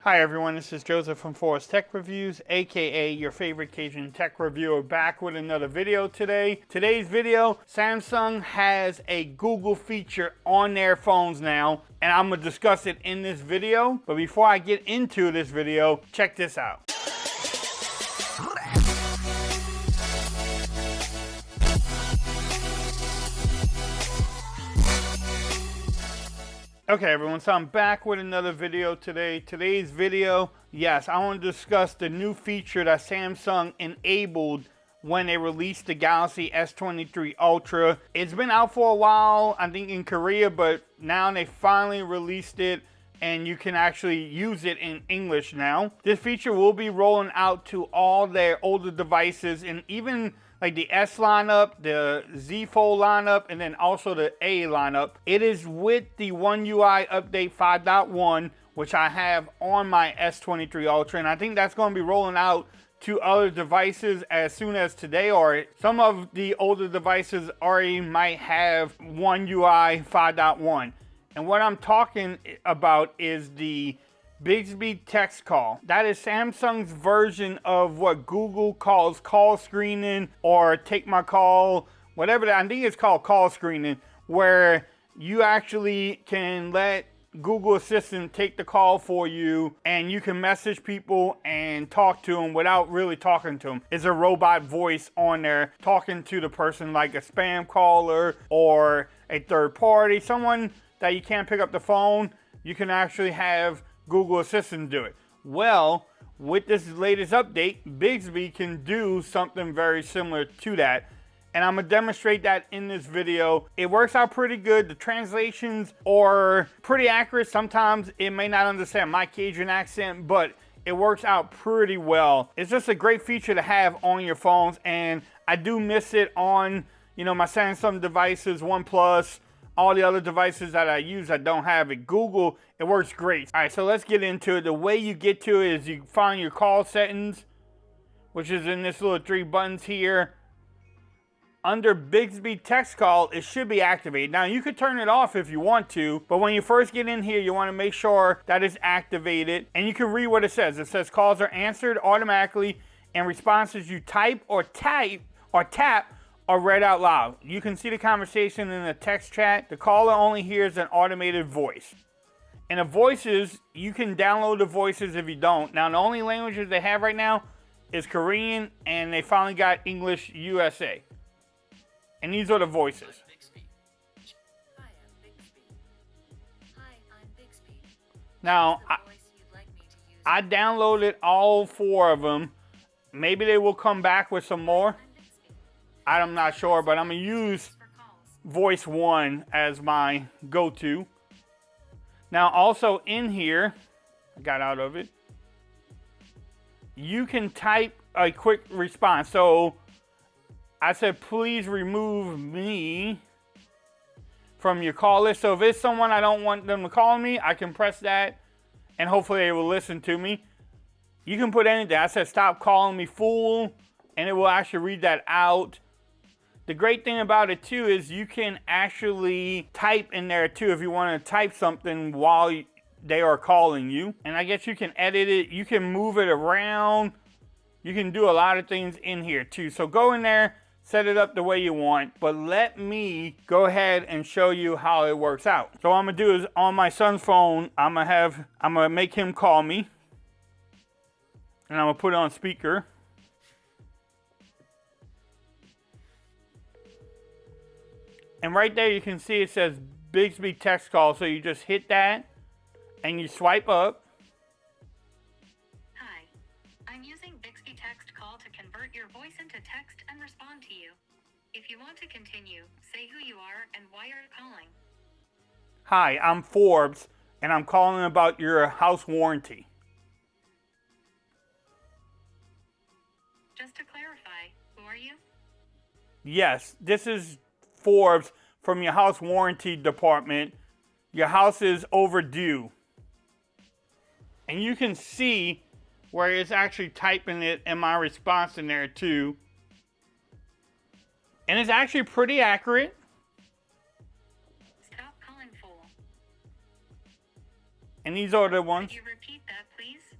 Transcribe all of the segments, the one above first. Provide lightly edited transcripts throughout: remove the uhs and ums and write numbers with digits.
Hi everyone, this is Joseph from Forest Tech Reviews, aka your favorite Cajun tech reviewer, back with another video today. Today's video, Samsung has a Google feature on their phones now, and I'm going to discuss it in this video. But before I get into this video, check this out. Okay everyone, so I'm back with another video today. Today's video, yes, I want to discuss the new feature that Samsung enabled when they released the Galaxy S23 Ultra. It's been out for a while, I think in Korea, but now they finally released it and you can actually use it in English now. This feature will be rolling out to all their older devices and even like the S lineup, the Z Fold lineup, and then also the A lineup. It is with the One UI Update 5.1, which I have on my S23 Ultra, and I think that's going to be rolling out to other devices as soon as today, or some of the older devices already might have One UI 5.1. And what I'm talking about is the Bixby text call. That is Samsung's version of what Google calls call screening or take my call, whatever that, I think it's called call screening, where you actually can let Google Assistant take the call for you and you can message people and talk to them without really talking to them. It's a robot voice on there talking to the person, like a spam caller or a third party, someone that you can't pick up the phone. You can actually have Google Assistant do it. Well, with this latest update, Bixby can do something very similar to that. And I'm gonna demonstrate that in this video. It works out pretty good. The translations are pretty accurate. Sometimes it may not understand my Cajun accent, but it works out pretty well. It's just a great feature to have on your phones, and I do miss it on, my Samsung devices, OnePlus, all the other devices that I use that don't have it. Google, it works great. All right, so let's get into it. The way you get to it is you find your call settings, which is in this little three buttons here. Under Bixby text call, it should be activated. Now, you could turn it off if you want to, but when you first get in here, you want to make sure that it's activated. And you can read what it says. It says calls are answered automatically and responses you type or tap are read out loud. You can see the conversation in the text chat. The caller only hears an automated voice. And the voices, you can download the voices if you don't. Now, the only languages they have right now is Korean, and they finally got English USA. And these are the voices. Hi, I'm Bixby. Hi, I'm Bixby. Now, I downloaded all 4 of them. Maybe they will come back with some more. I'm not sure, but I'm going to use voice 1 as my go-to. Now, also in here, I got out of it, you can type a quick response. So I said, please remove me from your call list. So if it's someone I don't want them to call me, I can press that and hopefully they will listen to me. You can put anything. I said, stop calling me fool, and it will actually read that out. The great thing about it too is you can actually type in there too if you want to type something while they are calling you. And I guess you can edit it, you can move it around, you can do a lot of things in here too. So go in there, set it up the way you want, but let me go ahead and show you how it works out. So what I'm gonna do is on my son's phone, I'm gonna make him call me, and I'm gonna put it on speaker. And right there you can see it says Bixby text call. So you just hit that and you swipe up. Hi, I'm using Bixby text call to convert your voice into text and respond to you. If you want to continue, say who you are and why you're calling. Hi, I'm Forbes, and I'm calling about your house warranty. Just to clarify, who are you? Yes, this is Forbes from your house warranty department. Your house is overdue. And you can see where it's actually typing it in my response in there too. And it's actually pretty accurate. Stop calling fool. And these are the ones. Could you repeat that, please? please?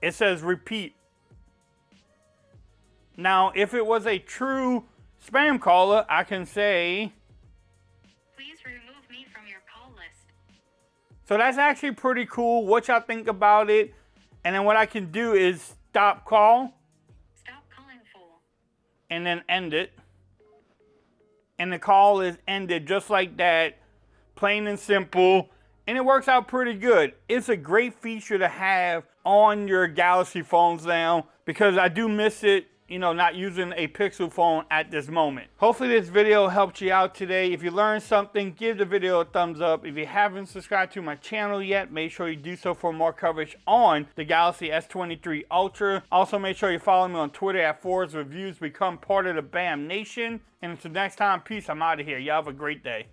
It says repeat. Now, if it was a true spam caller, I can say, please remove me from your call list. so that's actually pretty cool. What y'all think about it? And then what I can do is stop call. Stop calling fool. And then end it. And the call is ended just like that. Plain and simple. And it works out pretty good. It's a great feature to have on your Galaxy phones now, because I do miss it, you know, not using a Pixel phone at this moment. Hopefully this video helped you out today. If you learned something, give the video a thumbs up. If you haven't subscribed to my channel yet, make sure you do so for more coverage on the Galaxy S23 Ultra. Also, make sure you follow me on Twitter at @ForrestReviews. Become part of the BAM Nation. And until next time, peace. I'm out of here. Y'all have a great day.